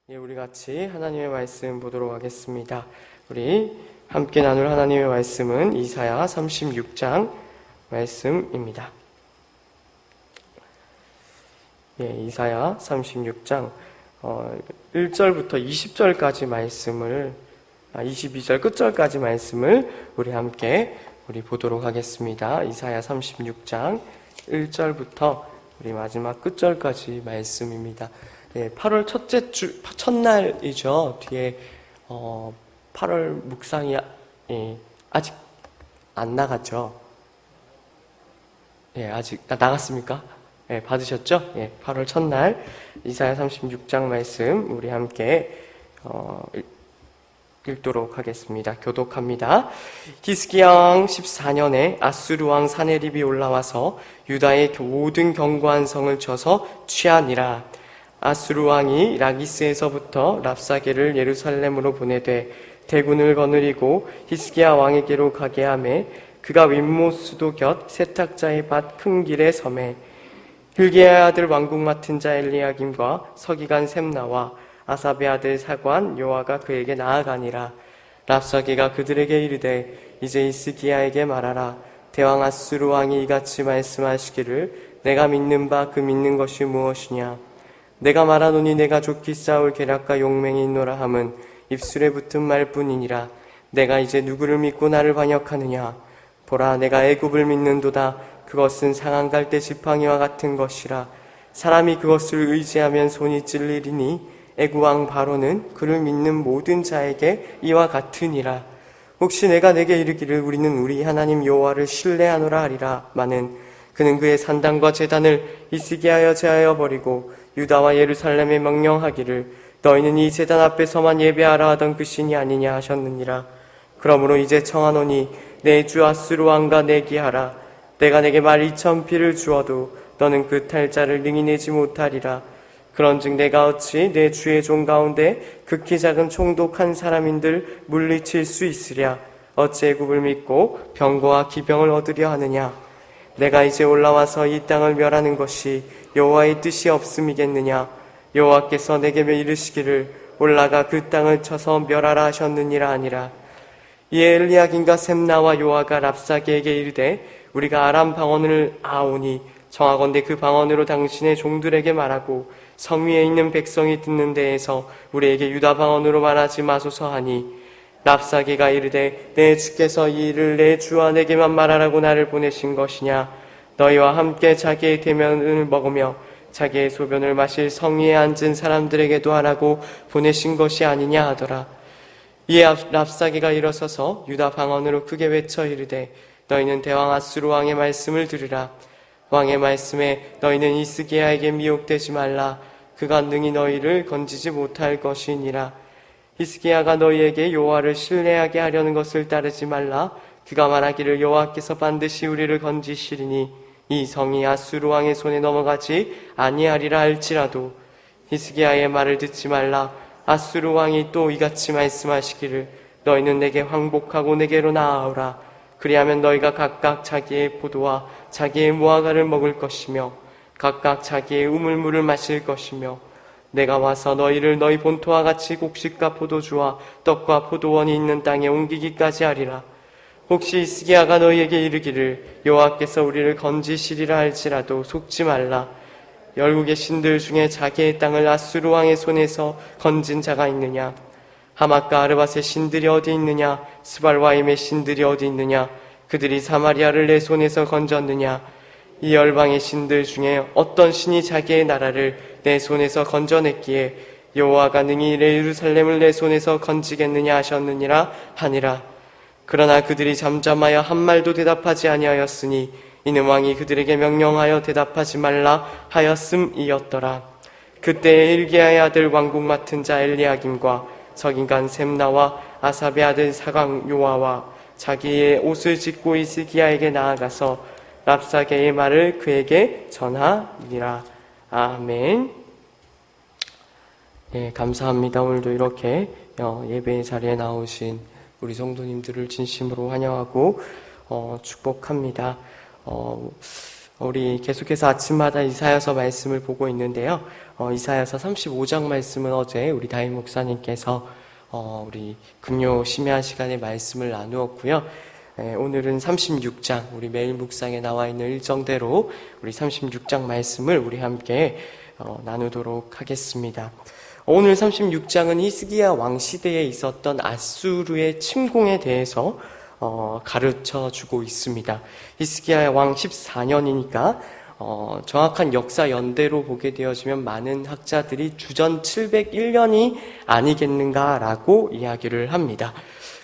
우리 같이 하나님의 말씀 보도록 하겠습니다. 우리 함께 나눌 하나님의 말씀은 이사야 36장 말씀입니다. 이사야 36장 1절부터 20절까지 말씀을 22절 끝절까지 말씀을 우리 함께 보도록 하겠습니다. 이사야 36장 1절부터 우리 마지막 끝절까지 말씀입니다. 8월 첫날이죠. 뒤에 8월 묵상이 아직 안 나갔죠. 아직 나갔습니까? 받으셨죠? 8월 첫날 이사야 36장 말씀 우리 함께 읽도록 하겠습니다. 교독합니다. 히스기야 왕 14년에 아수르 왕 사네립이 올라와서 유다의 모든 견고한 성을 쳐서 취하니라. 아수르 왕이 라기스에서부터 랍사게를 예루살렘으로 보내되 대군을 거느리고 히스기야 왕에게로 가게 하매 그가 윗모수도 곁 세탁자의 밭 큰 길에 섬에 hilki야의 아들 왕궁 맡은 자 엘리야김과 서기관 셈나와 아삽의 아들 사관 요아가 그에게 나아가니라. 랍사게가 그들에게 이르되 이제 히스기야에게 말하라. 대왕 아수르 왕이 이같이 말씀하시기를 내가 믿는 바 그 믿는 것이 무엇이냐. 내가 말하노니 내가 좋게 싸울 계략과 용맹이 있노라 함은 입술에 붙은 말뿐이니라. 내가 이제 누구를 믿고 나를 반역하느냐. 보라, 내가 애굽을 믿는도다. 그것은 상한 갈대 지팡이와 같은 것이라. 사람이 그것을 의지하면 손이 찔리리니 애굽 왕 바로는 그를 믿는 모든 자에게 이와 같으니라. 혹시 내가 내게 이르기를 우리는 우리 하나님 여호와를 신뢰하노라 하리라 마는 그는 그의 산당과 제단을 히스기야여 제하여 버리고 유다와 예루살렘에 명령하기를 너희는 이 제단 앞에서만 예배하라 하던 그 신이 아니냐 하셨느니라. 그러므로 이제 청하노니 내 주 아수르 왕과 내기하라. 내가 내게 말 2,000피를 주어도 너는 그 탈자를 능히 내지 못하리라. 그런즉 내가 어찌 내 주의 종 가운데 극히 작은 총독한 사람인들 물리칠 수 있으랴. 어찌 애굽을 믿고 병거와 기병을 얻으려 하느냐. 내가 이제 올라와서 이 땅을 멸하는 것이 여호와의 뜻이 없음이겠느냐. 여호와께서 내게 이르시기를 올라가 그 땅을 쳐서 멸하라 하셨느니라 아니라. 이에 엘리야김과 셈나와 요아가 랍사게에게 이르되 우리가 아람 방언을 아오니 청하건대 그 방언으로 당신의 종들에게 말하고 성 위에 있는 백성이 듣는 데에서 우리에게 유다 방언으로 말하지 마소서 하니 랍사게가 이르되 내 주께서 이 일을 내 주와 내게만 말하라고 나를 보내신 것이냐. 너희와 함께 자기의 대면을 먹으며 자기의 소변을 마실 성 위에 앉은 사람들에게도 하라고 보내신 것이 아니냐 하더라. 이에 랍사게가 일어서서 유다 방언으로 크게 외쳐 이르되 너희는 대왕 아수르 왕의 말씀을 들으라. 왕의 말씀에 너희는 히스기야에게 미혹되지 말라. 그가 능히 너희를 건지지 못할 것이니라. 히스기야가 너희에게 여호와를 신뢰하게 하려는 것을 따르지 말라. 그가 말하기를 여호와께서 반드시 우리를 건지시리니 이 성이 아수르 왕의 손에 넘어가지 아니하리라 할지라도 히스기야의 말을 듣지 말라. 아수르 왕이 또 이같이 말씀하시기를 너희는 내게 항복하고 내게로 나아오라. 그리하면 너희가 각각 자기의 포도와 자기의 무화과를 먹을 것이며 각각 자기의 우물물을 마실 것이며 내가 와서 너희를 너희 본토와 같이 곡식과 포도주와 떡과 포도원이 있는 땅에 옮기기까지 하리라. 혹시 히스기야가 너희에게 이르기를 여호와께서 우리를 건지시리라 할지라도 속지 말라. 열국의 신들 중에 자기의 땅을 아수르 왕의 손에서 건진 자가 있느냐. 하맛과 아르밧의 신들이 어디 있느냐. 스발와임의 신들이 어디 있느냐. 그들이 사마리아를 내 손에서 건졌느냐. 이 열방의 신들 중에 어떤 신이 자기의 나라를 내 손에서 건져냈기에 여호와가 능히 예루살렘을 내 손에서 건지겠느냐 하셨느니라 하니라. 그러나 그들이 잠잠하여 한 말도 대답하지 아니하였으니 이는 왕이 그들에게 명령하여 대답하지 말라 하였음이었더라. 그때 hilki야의 아들 왕궁 맡은 자 엘리야김과 서기관 셈나와 아삽의 아들 사관 요아와 자기의 옷을 찢고 히스기야에게 나아가서 랍사게의 말을 그에게 전하니라. 아멘. 감사합니다. 오늘도 이렇게 예배의 자리에 나오신 우리 성도님들을 진심으로 환영하고 축복합니다. 우리 계속해서 아침마다 이사야서 말씀을 보고 있는데요. 이사야서 35장 말씀은 어제 우리 다임 목사님께서 우리 금요 심야 시간에 말씀을 나누었고요. 오늘은 36장, 우리 매일 묵상에 나와 있는 일정대로 우리 36장 말씀을 우리 함께 나누도록 하겠습니다. 오늘 36장은 히스기야 왕 시대에 있었던 아수르의 침공에 대해서 가르쳐 주고 있습니다. 히스기야 왕 14년이니까 정확한 역사 연대로 보게 되어지면 많은 학자들이 주전 701년이 아니겠는가라고 이야기를 합니다.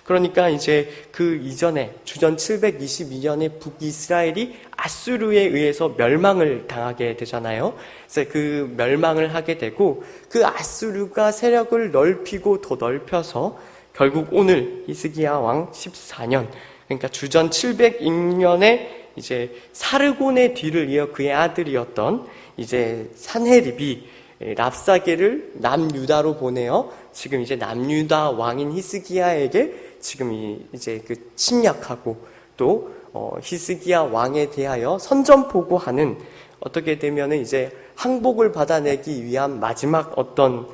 그러니까 이제 그 이전에 주전 722년에 북이스라엘이 아수르에 의해서 멸망을 당하게 되잖아요. 그래서 그 멸망을 하게 되고 그 아수르가 세력을 넓히고 더 넓혀서 결국 오늘 히스기야 왕 14년, 그러니까 주전 706년에 이제 사르곤의 뒤를 이어 그의 아들이었던 이제 산헤립이 랍사게를 남유다로 보내어 지금 이제 남유다 왕인 히스기야에게 지금 이제 그 침략하고 또 히스기야 왕에 대하여 선전포고하는, 어떻게 되면은 이제 항복을 받아내기 위한 마지막 어떤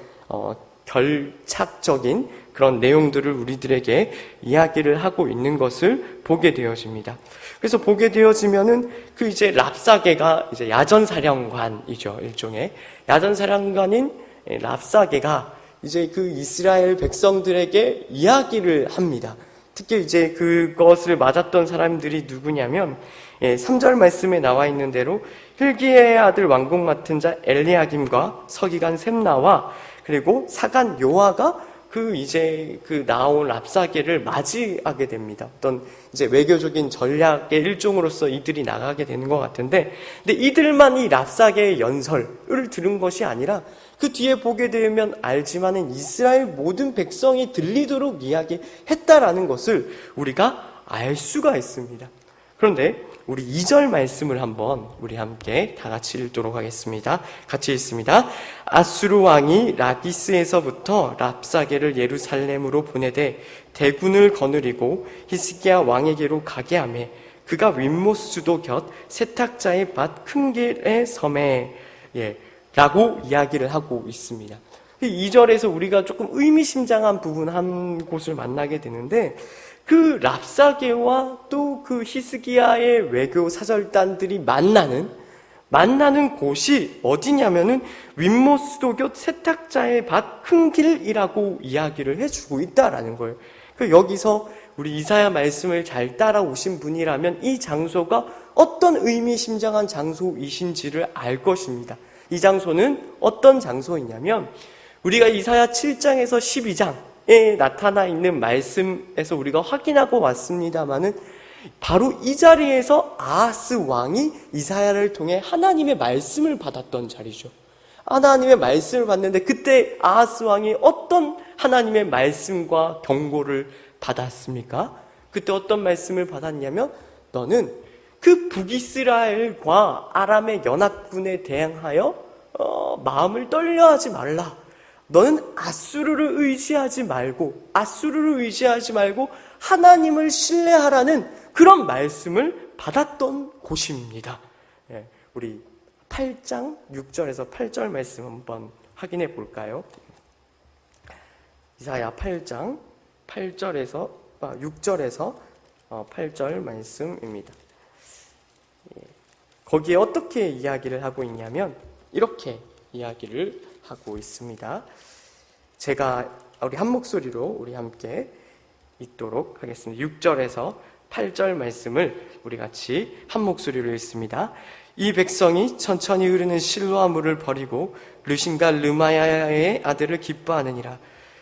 결착적인 그런 내용들을 우리들에게 이야기를 하고 있는 것을 보게 되어집니다. 그래서 보게 되어지면은 그 이제 랍사게가 이제 야전사령관이죠. 일종의 야전사령관인 랍사게가 이제 그 이스라엘 백성들에게 이야기를 합니다. 특히 이제 그것을 맞았던 사람들이 누구냐면 3절 말씀에 나와 있는 대로 hil기야의 아들 왕궁 맡은 자 엘리야김과 서기관 셈나와 그리고 사간 요아가 그 나온 랍사게를 맞이하게 됩니다. 어떤 이제 외교적인 전략의 일종으로서 이들이 나가게 되는 것 같은데, 근데 이들만 이 랍사게의 연설을 들은 것이 아니라 그 뒤에 보게 되면 알지만은 이스라엘 모든 백성이 들리도록 이야기했다라는 것을 우리가 알 수가 있습니다. 그런데 우리 2절 말씀을 한번 우리 함께 다 같이 읽도록 하겠습니다. 같이 읽습니다. 아수르 왕이 라기스에서부터 랍사게를 예루살렘으로 보내되 대군을 거느리고 히스기야 왕에게로 가게 하며 그가 윗모스도 곁 세탁자의 밭 큰 길의 섬에 라고 이야기를 하고 있습니다. 2절에서 우리가 조금 의미심장한 부분 한 곳을 만나게 되는데, 그 랍사게와 또 그 히스기야의 외교 사절단들이 만나는 곳이 어디냐면은 윗모스도 곁 세탁자의 밭 큰 길이라고 이야기를 해주고 있다라는 거예요. 여기서 우리 이사야 말씀을 잘 따라오신 분이라면 이 장소가 어떤 의미심장한 장소이신지를 알 것입니다. 이 장소는 어떤 장소이냐면 우리가 이사야 7장에서 12장에 나타나 있는 말씀에서 우리가 확인하고 왔습니다마는 바로 이 자리에서 아하스 왕이 이사야를 통해 하나님의 말씀을 받았던 자리죠. 하나님의 말씀을 받는데 그때 아하스 왕이 어떤 하나님의 말씀과 경고를 받았습니까? 그때 어떤 말씀을 받았냐면 너는 그 북이스라엘과 아람의 연합군에 대항하여 마음을 떨려하지 말라. 너는 아수르를 의지하지 말고 하나님을 신뢰하라는 그런 말씀을 받았던 곳입니다. 우리 8장 6절에서 8절 말씀 한번 확인해 볼까요? 이사야 8장 6절에서 8절 말씀입니다. 거기에 어떻게 이야기를 하고 있냐면 이렇게 이야기를 하고 있습니다. 제가 우리 한 목소리로 우리 함께 읽도록 하겠습니다. 6절에서 8절 말씀을 우리 같이 한 목소리로 읽습니다. 이 백성이 천천히 흐르는 실로아 물을 버리고 르신과 르마야의 아들을 기뻐하느니라.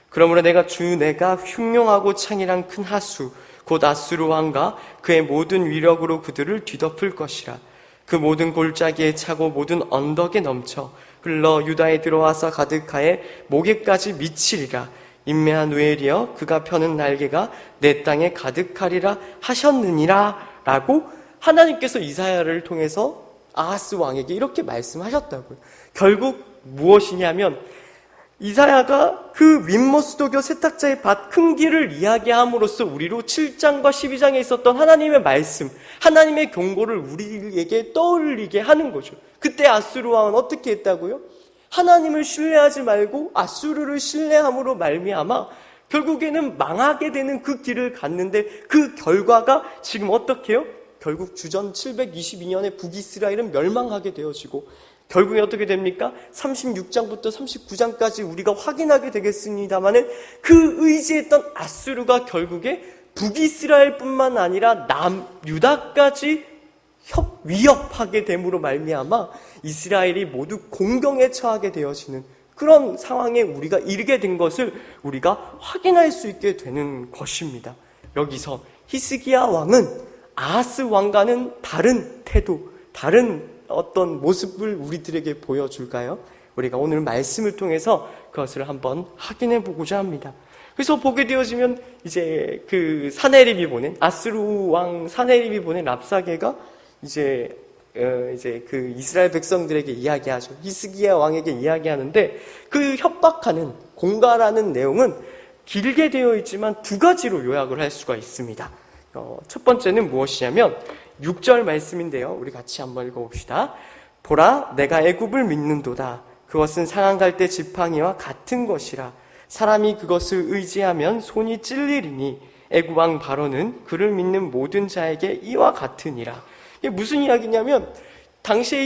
그러므로 내가 흉용하고 창이란 큰 하수 곧 아수르 왕과 그의 모든 위력으로 그들을 뒤덮을 것이라. 그 모든 골짜기에 차고 모든 언덕에 넘쳐 흘러 유다에 들어와서 가득하여 목에까지 미치리라. 인매한 우엘이여 그가 펴는 날개가 내 땅에 가득하리라 하셨느니라. 라고 하나님께서 이사야를 통해서 아하스 왕에게 이렇게 말씀하셨다고요. 결국 무엇이냐면 이사야가 그 윗모스도교 세탁자의 밭 큰 길을 이야기함으로써 우리로 7장과 12장에 있었던 하나님의 말씀, 하나님의 경고를 우리에게 떠올리게 하는 거죠. 그때 아수르 왕은 어떻게 했다고요? 하나님을 신뢰하지 말고 아수르를 신뢰함으로 말미암아 결국에는 망하게 되는 그 길을 갔는데, 그 결과가 지금 어떻게 해요? 결국 주전 722년에 북이스라엘은 멸망하게 되어지고, 결국에 어떻게 됩니까? 36장부터 39장까지 우리가 확인하게 되겠습니다만은, 그 의지했던 아수르가 결국에 북이스라엘뿐만 아니라 남유다까지 위협하게 됨으로 말미암아 이스라엘이 모두 공경에 처하게 되어지는 그런 상황에 우리가 이르게 된 것을 우리가 확인할 수 있게 되는 것입니다. 여기서 히스기야 왕은 아하스 왕과는 다른 태도, 다른 어떤 모습을 우리들에게 보여줄까요? 우리가 오늘 말씀을 통해서 그것을 한번 확인해 보고자 합니다. 그래서 보게 되어지면 이제 그 사네립이 보낸, 아수르 왕 사네립이 보낸 랍사게가 이제 그 이스라엘 백성들에게 이야기하죠. 히스기야 왕에게 이야기하는데, 그 협박하는, 공갈하는 내용은 길게 되어 있지만 두 가지로 요약을 할 수가 있습니다. 첫 번째는 무엇이냐면 6절 말씀인데요. 우리 같이 한번 읽어봅시다. 보라, 내가 애굽을 믿는도다. 그것은 상한 갈대 지팡이와 같은 것이라. 사람이 그것을 의지하면 손이 찔리리니 애굽 왕 바로는 그를 믿는 모든 자에게 이와 같으니라. 이게 무슨 이야기냐면, 당시에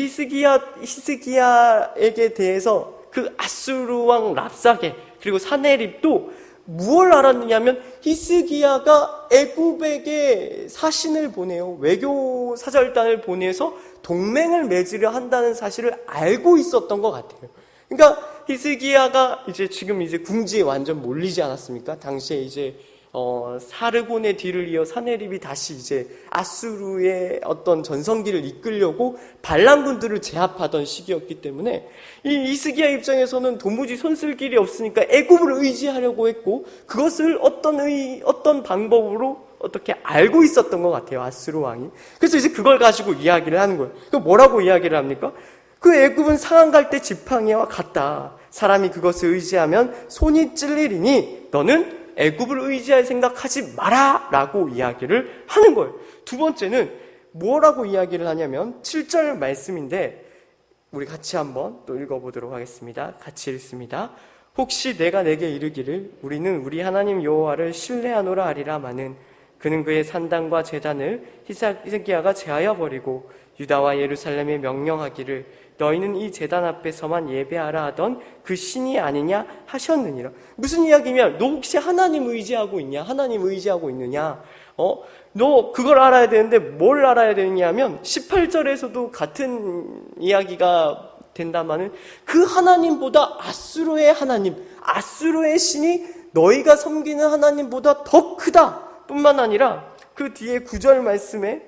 히스기야에게 대해서 그 아수르 왕 랍사게 그리고 사네립도 무엇을 알았느냐면, 히스기야가 애굽에게 사신을 보내요. 외교 사절단을 보내서 동맹을 맺으려 한다는 사실을 알고 있었던 것 같아요. 그러니까 히스기야가 지금 궁지에 완전 몰리지 않았습니까? 당시에 사르곤의 뒤를 이어 사네립이 다시 아수르의 어떤 전성기를 이끌려고 반란군들을 제압하던 시기였기 때문에 이 히스기야 입장에서는 도무지 손쓸 길이 없으니까 애굽을 의지하려고 했고, 그것을 어떤 방법으로 어떻게 알고 있었던 것 같아요, 아수르 왕이. 그래서 그걸 가지고 이야기를 하는 거예요. 그 뭐라고 이야기를 합니까? 그 애굽은 상한 갈대 지팡이와 같다. 사람이 그것을 의지하면 손이 찔리리니 너는 애굽을 의지할 생각하지 마라 라고 이야기를 하는 거예요. 두 번째는 뭐라고 이야기를 하냐면 7절 말씀인데, 우리 같이 한번 또 읽어보도록 하겠습니다. 같이 읽습니다. 혹시 내가 내게 이르기를 우리는 우리 하나님 여호와를 신뢰하노라 하리라마는 그는 그의 산당과 제단을 히스기야가 제하여 버리고 유다와 예루살렘에 명령하기를 너희는 이 제단 앞에서만 예배하라 하던 그 신이 아니냐 하셨느니라. 무슨 이야기냐면, 너 혹시 하나님 의지하고 있냐? 하나님 의지하고 있느냐? 너 그걸 알아야 되는데 뭘 알아야 되느냐면 18절에서도 같은 이야기가 된다마는, 그 하나님보다 아수르의 하나님, 아수르의 신이 너희가 섬기는 하나님보다 더 크다 뿐만 아니라 그 뒤에 9절 말씀에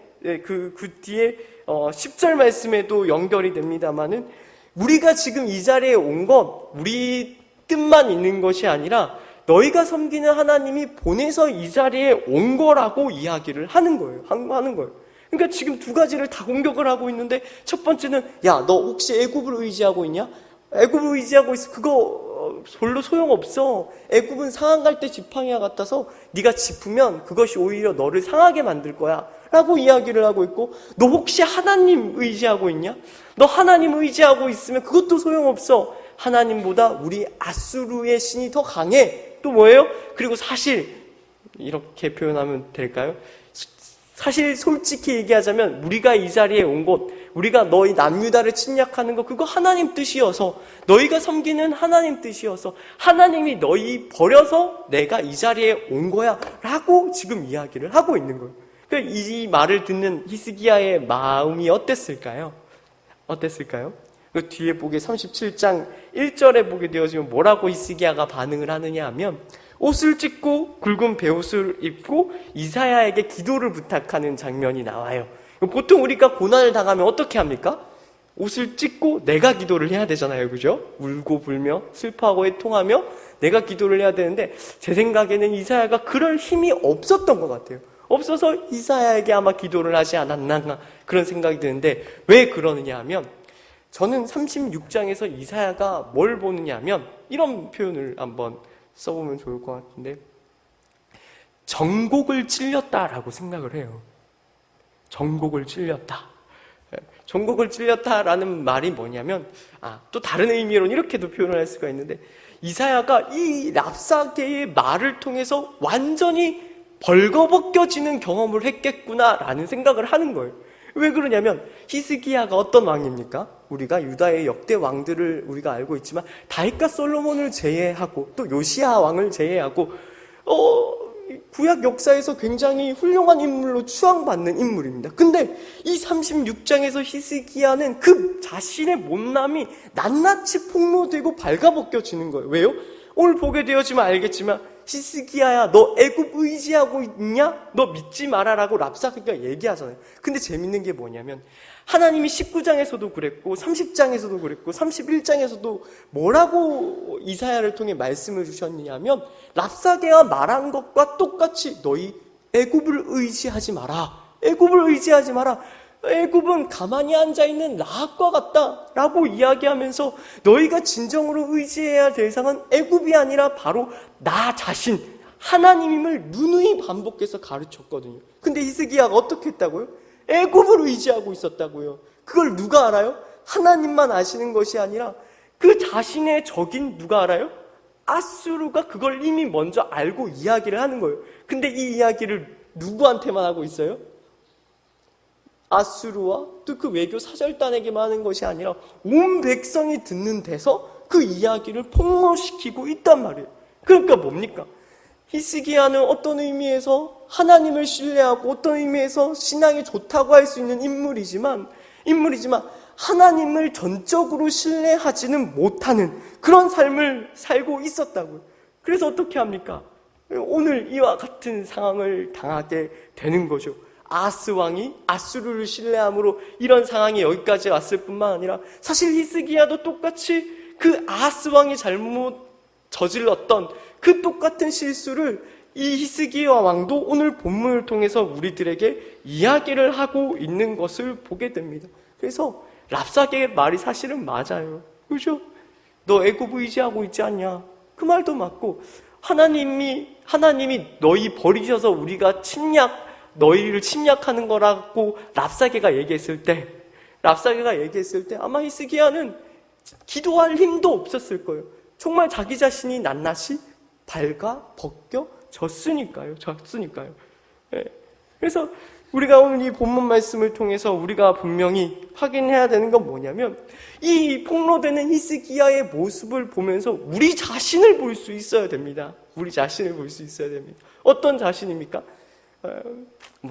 그 뒤에 10절 말씀에도 연결이 됩니다마는, 우리가 지금 이 자리에 온 것 우리 뜻만 있는 것이 아니라 너희가 섬기는 하나님이 보내서 이 자리에 온 거라고 이야기를 하는 거예요. 그러니까 지금 두 가지를 다 공격을 하고 있는데, 첫 번째는 야, 너 혹시 애굽을 의지하고 있냐? 애굽을 의지하고 있어. 그거 별로 소용없어. 애굽은 상한 갈대 지팡이와 같아서 네가 짚으면 그것이 오히려 너를 상하게 만들 거야 라고 이야기를 하고 있고, 너 혹시 하나님 의지하고 있냐? 너 하나님 의지하고 있으면 그것도 소용없어. 하나님보다 우리 아수르의 신이 더 강해. 또 뭐예요? 그리고 사실 이렇게 표현하면 될까요? 사실 솔직히 얘기하자면 우리가 이 자리에 온 것, 우리가 너희 남유다를 침략하는 것, 그거 하나님 뜻이어서, 너희가 섬기는 하나님 뜻이어서 하나님이 너희 버려서 내가 이 자리에 온 거야 라고 지금 이야기를 하고 있는 거예요. 그러니까 이 말을 듣는 히스기야의 마음이 어땠을까요? 그 뒤에 보게 37장 1절에 보게 되어지면 뭐라고 히스기야가 반응을 하느냐 하면, 옷을 찢고 굵은 베옷을 입고 이사야에게 기도를 부탁하는 장면이 나와요. 보통 우리가 고난을 당하면 어떻게 합니까? 옷을 찢고 내가 기도를 해야 되잖아요. 그죠? 울고 불며 슬퍼하고 애통하며 내가 기도를 해야 되는데, 제 생각에는 이사야가 그럴 힘이 없었던 것 같아요. 없어서 이사야에게 아마 기도를 하지 않았나 그런 생각이 드는데, 왜 그러느냐 하면 저는 36장에서 이사야가 뭘 보느냐 하면 이런 표현을 한번 써보면 좋을 것 같은데, 정곡을 찔렸다라고 생각을 해요. 정곡을 찔렸다. 정곡을 찔렸다라는 말이 뭐냐면, 또 다른 의미로는 이렇게도 표현을 할 수가 있는데, 이사야가 이 랍사게의 말을 통해서 완전히 벌거벗겨지는 경험을 했겠구나라는 생각을 하는 거예요. 왜 그러냐면 히스기야가 어떤 왕입니까? 우리가 유다의 역대 왕들을 우리가 알고 있지만 다윗과 솔로몬을 제외하고 또 요시야 왕을 제외하고 구약 역사에서 굉장히 훌륭한 인물로 추앙받는 인물입니다. 근데 이 36장에서 히스기야는 그 자신의 못남이 낱낱이 폭로되고 발가벗겨지는 거예요. 왜요? 오늘 보게 되어지면 알겠지만 히스기야야, 너 애굽 의지하고 있냐? 너 믿지 마라라고 랍사게가 얘기하잖아요. 근데 재밌는 게 뭐냐면 하나님이 19장에서도 그랬고 30장에서도 그랬고 31장에서도 뭐라고 이사야를 통해 말씀을 주셨느냐면 랍사게가 말한 것과 똑같이 너희 애굽을 의지하지 마라. 애굽을 의지하지 마라. 애굽은 가만히 앉아있는 라합과 같다라고 이야기하면서 너희가 진정으로 의지해야 될 상은 애굽이 아니라 바로 나 자신 하나님임을 누누이 반복해서 가르쳤거든요. 근데 히스기야가 어떻게 했다고요? 애굽을 의지하고 있었다고요. 그걸 누가 알아요? 하나님만 아시는 것이 아니라 그 자신의 적인 누가 알아요? 아수르가 그걸 이미 먼저 알고 이야기를 하는 거예요. 근데 이 이야기를 누구한테만 하고 있어요? 아수르와 또 그 외교 사절단에게만 하는 것이 아니라 온 백성이 듣는 데서 그 이야기를 폭로시키고 있단 말이에요. 그러니까 뭡니까? 히스기야는 어떤 의미에서 하나님을 신뢰하고 어떤 의미에서 신앙이 좋다고 할 수 있는 인물이지만 하나님을 전적으로 신뢰하지는 못하는 그런 삶을 살고 있었다고요. 그래서 어떻게 합니까? 오늘 이와 같은 상황을 당하게 되는 거죠. 아하스 왕이 아수르를 신뢰함으로 이런 상황이 여기까지 왔을 뿐만 아니라 사실 히스기야도 똑같이 그 아하스 왕이 잘못 저질렀던 그 똑같은 실수를 이 히스기야 왕도 오늘 본문을 통해서 우리들에게 이야기를 하고 있는 것을 보게 됩니다. 그래서 랍사게의 말이 사실은 맞아요. 그죠? 너 애굽 의지하고 있지 않냐? 그 말도 맞고 하나님이 너희 버리셔서 우리가 너희를 침략하는 거라고 랍사게가 얘기했을 때 아마 히스기야는 기도할 힘도 없었을 거예요. 정말 자기 자신이 낱낱이 발가벗겨졌으니까요. 네. 그래서 우리가 오늘 이 본문 말씀을 통해서 우리가 분명히 확인해야 되는 건 뭐냐면 이 폭로되는 히스기야의 모습을 보면서 우리 자신을 볼 수 있어야 됩니다. 우리 자신을 볼 수 있어야 됩니다. 어떤 자신입니까?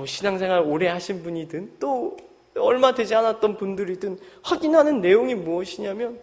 신앙생활 오래 하신 분이든 또 얼마 되지 않았던 분들이든 확인하는 내용이 무엇이냐면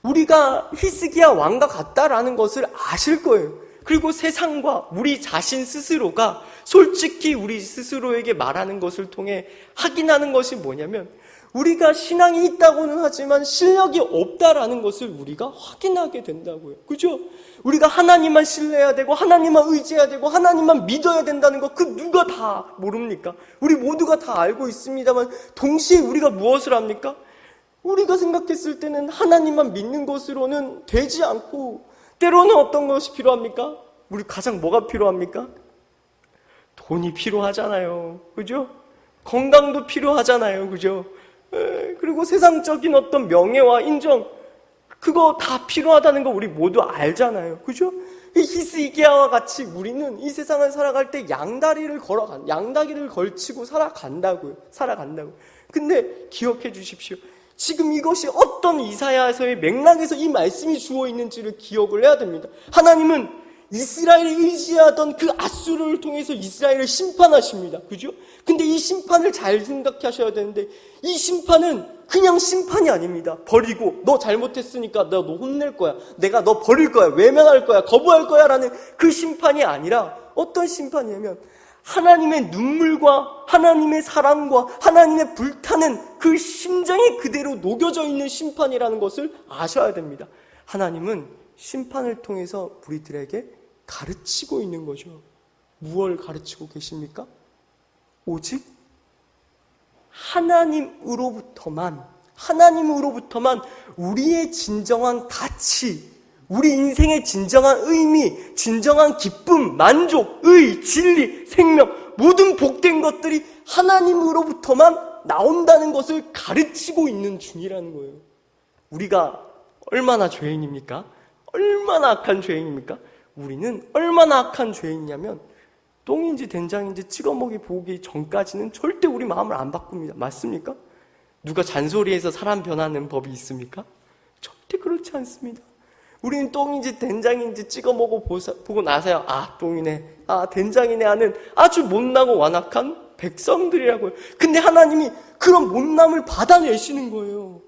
우리가 히스기야 왕과 같다라는 것을 아실 거예요. 그리고 세상과 우리 자신 스스로가 솔직히 우리 스스로에게 말하는 것을 통해 확인하는 것이 뭐냐면 우리가 신앙이 있다고는 하지만 실력이 없다라는 것을 우리가 확인하게 된다고요. 그죠? 우리가 하나님만 신뢰해야 되고 하나님만 의지해야 되고 하나님만 믿어야 된다는 거 그 누가 다 모릅니까? 우리 모두가 다 알고 있습니다만 동시에 우리가 무엇을 합니까? 우리가 생각했을 때는 하나님만 믿는 것으로는 되지 않고 때로는 어떤 것이 필요합니까? 우리 가장 뭐가 필요합니까? 돈이 필요하잖아요. 그죠? 건강도 필요하잖아요. 그죠? 그리고 세상적인 어떤 명예와 인정 그거 다 필요하다는 거 우리 모두 알잖아요. 그죠? 이 히스기야와 같이 우리는 이 세상을 살아갈 때 양다리를 걸치고 살아간다고요. 근데 기억해 주십시오. 지금 이것이 어떤 이사야서의 맥락에서 이 말씀이 주어 있는지를 기억을 해야 됩니다. 하나님은 이스라엘이 의지하던 그 아수르를 통해서 이스라엘을 심판하십니다. 그죠? 근데 이 심판을 잘 생각하셔야 되는데 이 심판은 그냥 심판이 아닙니다. 버리고 너 잘못했으니까 너 혼낼 거야. 내가 너 버릴 거야. 외면할 거야. 거부할 거야 라는 그 심판이 아니라 어떤 심판이냐면 하나님의 눈물과 하나님의 사랑과 하나님의 불타는 그 심장이 그대로 녹여져 있는 심판이라는 것을 아셔야 됩니다. 하나님은 심판을 통해서 우리들에게 가르치고 있는 거죠. 무엇을 가르치고 계십니까? 오직 하나님으로부터만 하나님으로부터만 우리의 진정한 가치, 우리 인생의 진정한 의미, 진정한 기쁨, 만족, 의, 진리, 생명, 모든 복된 것들이 하나님으로부터만 나온다는 것을 가르치고 있는 중이라는 거예요. 우리가 얼마나 죄인입니까? 얼마나 악한 죄인입니까? 우리는 얼마나 악한 죄인이냐면 똥인지 된장인지 찍어먹이 보기 전까지는 절대 우리 마음을 안 바꿉니다. 맞습니까? 누가 잔소리해서 사람 변하는 법이 있습니까? 절대 그렇지 않습니다. 우리는 똥인지 된장인지 찍어먹어 보고 나서야 똥이네, 된장이네 하는 아주 못나고 완악한 백성들이라고요. 근데 하나님이 그런 못남을 받아내시는 거예요.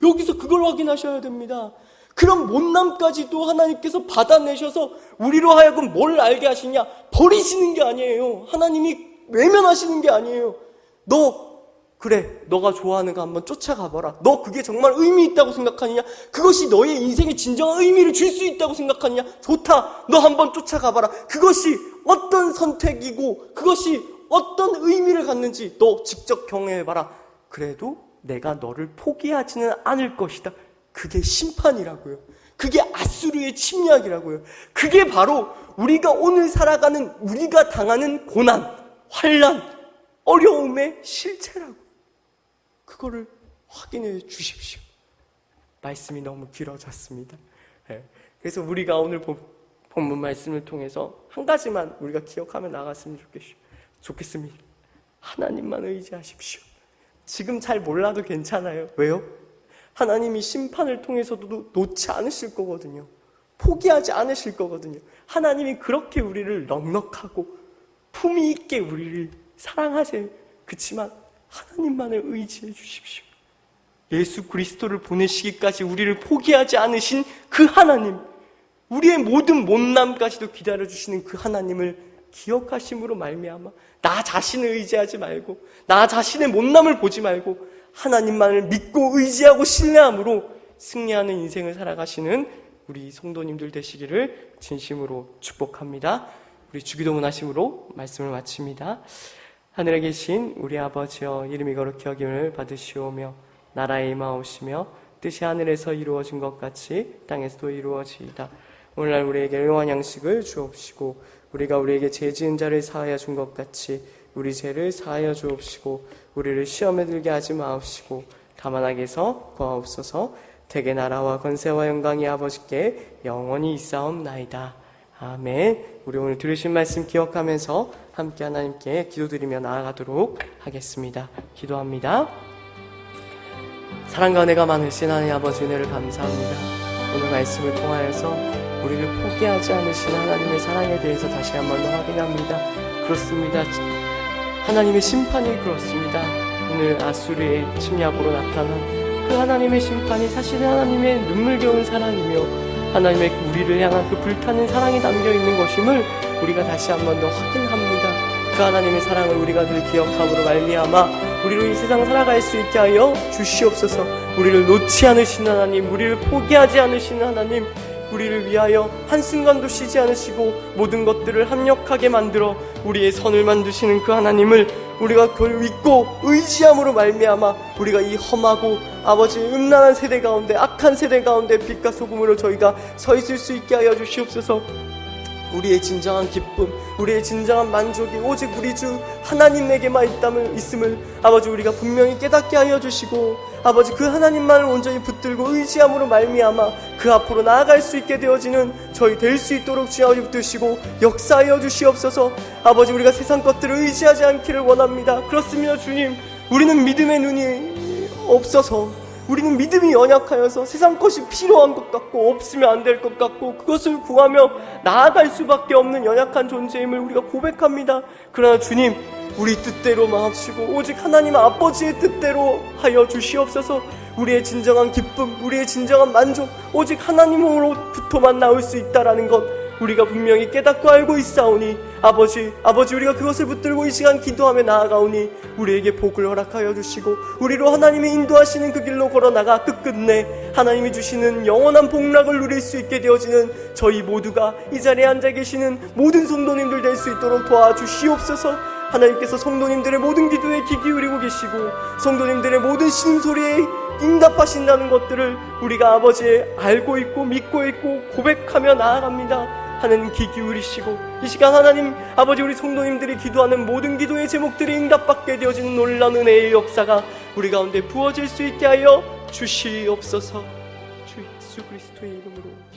여기서 그걸 확인하셔야 됩니다. 그런 못남까지도 하나님께서 받아내셔서 우리로 하여금 뭘 알게 하시냐? 버리시는 게 아니에요. 하나님이 외면하시는 게 아니에요. 너가 좋아하는 거 한번 쫓아가봐라. 너 그게 정말 의미 있다고 생각하느냐? 그것이 너의 인생에 진정한 의미를 줄 수 있다고 생각하느냐? 좋다. 너 한번 쫓아가봐라. 그것이 어떤 선택이고 그것이 어떤 의미를 갖는지 너 직접 경험해봐라. 그래도 내가 너를 포기하지는 않을 것이다. 그게 심판이라고요. 그게 아수르의 침략이라고요. 그게 바로 우리가 오늘 살아가는, 우리가 당하는 고난, 환난, 어려움의 실체라고. 그거를 확인해 주십시오. 말씀이 너무 길어졌습니다. 그래서 우리가 오늘 본문 말씀을 통해서 한 가지만 우리가 기억하며 나갔으면 좋겠습니다. 하나님만 의지하십시오. 지금 잘 몰라도 괜찮아요. 왜요? 하나님이 심판을 통해서도 놓지 않으실 거거든요. 포기하지 않으실 거거든요. 하나님이 그렇게 우리를 넉넉하고 품위 있게 우리를 사랑하세요. 그렇지만 하나님만을 의지해 주십시오. 예수 그리스도를 보내시기까지 우리를 포기하지 않으신 그 하나님, 우리의 모든 못남까지도 기다려주시는 그 하나님을 기억하심으로 말미암아 나 자신을 의지하지 말고, 나 자신의 못남을 보지 말고 하나님만을 믿고 의지하고 신뢰함으로 승리하는 인생을 살아가시는 우리 성도님들 되시기를 진심으로 축복합니다. 우리 주기도문 하심으로 말씀을 마칩니다. 하늘에 계신 우리 아버지여, 이름이 거룩히 여김을 받으시오며 나라에 임하옵시며 뜻이 하늘에서 이루어진 것 같이 땅에서도 이루어지이다. 오늘날 우리에게 일용할 양식을 주옵시고 우리가 우리에게 죄 지은 자를 사하여 준 것 같이 우리 죄를 사하여 주옵시고 우리를 시험에 들게 하지 마옵시고 다만 악에서 구하옵소서. 대개 나라와 권세와 영광이 아버지께 영원히 있사옵나이다. 아멘. 우리 오늘 들으신 말씀 기억하면서 함께 하나님께 기도드리며 나아가도록 하겠습니다. 기도합니다. 사랑과 은혜가 많으신 하나님 아버지, 은혜를 감사합니다. 오늘 말씀을 통하여서 우리를 포기하지 않으신 하나님의 사랑에 대해서 다시 한번 더 확인합니다. 그렇습니다. 하나님의 심판이 그렇습니다. 오늘 아수르의 침략으로 나타난 그 하나님의 심판이 사실은 하나님의 눈물겨운 사랑이며 하나님의 우리를 향한 그 불타는 사랑이 담겨있는 것임을 우리가 다시 한번 더 확인합니다. 그 하나님의 사랑을 우리가 늘 기억함으로 말미암아 우리로 이 세상 살아갈 수 있게 하여 주시옵소서. 우리를 놓지 않으신 하나님, 우리를 포기하지 않으신 하나님, 우리를 위하여 한순간도 쉬지 않으시고 모든 것들을 합력하게 만들어 우리의 선을 만드시는 그 하나님을 우리가 그걸 믿고 의지함으로 말미암아 우리가 이 험하고 아버지 음란한 세대 가운데, 악한 세대 가운데 빛과 소금으로 저희가 서 있을 수 있게 하여 주시옵소서. 우리의 진정한 기쁨, 우리의 진정한 만족이 오직 우리 주 하나님에게만 있음을 아버지 우리가 분명히 깨닫게 하여 주시고 아버지 그 하나님만을 온전히 붙들고 의지함으로 말미암아 그 앞으로 나아갈 수 있게 되어지는 저희 될 수 있도록 주여 붙드시고 역사하여 주시옵소서. 아버지 우리가 세상 것들을 의지하지 않기를 원합니다. 그렇습니다. 주님, 우리는 믿음의 눈이 없어서, 우리는 믿음이 연약하여서 세상 것이 필요한 것 같고 없으면 안 될 것 같고 그것을 구하며 나아갈 수밖에 없는 연약한 존재임을 우리가 고백합니다. 그러나 주님, 우리 뜻대로만 합시고 오직 하나님 아버지의 뜻대로 하여 주시옵소서. 우리의 진정한 기쁨, 우리의 진정한 만족 오직 하나님으로부터만 나올 수 있다라는 것 우리가 분명히 깨닫고 알고 있사오니 아버지 우리가 그것을 붙들고 이 시간 기도하며 나아가오니 우리에게 복을 허락하여 주시고 우리로 하나님이 인도하시는 그 길로 걸어나가 끝끝내 하나님이 주시는 영원한 복락을 누릴 수 있게 되어지는 저희 모두가 이 자리에 앉아 계시는 모든 성도님들 될 수 있도록 도와주시옵소서. 하나님께서 성도님들의 모든 기도에 귀 기울이고 계시고 성도님들의 모든 신음소리에 응답하신다는 것들을 우리가 아버지 알고 있고 믿고 있고 고백하며 나아갑니다. 하나님 귀 기울이시고 이 시간 하나님 아버지 우리 성도님들이 기도하는 모든 기도의 제목들이 응답받게 되어지는 놀라운 은혜의 역사가 우리 가운데 부어질 수 있게 하여 주시옵소서. 주 예수 그리스도의 이름으로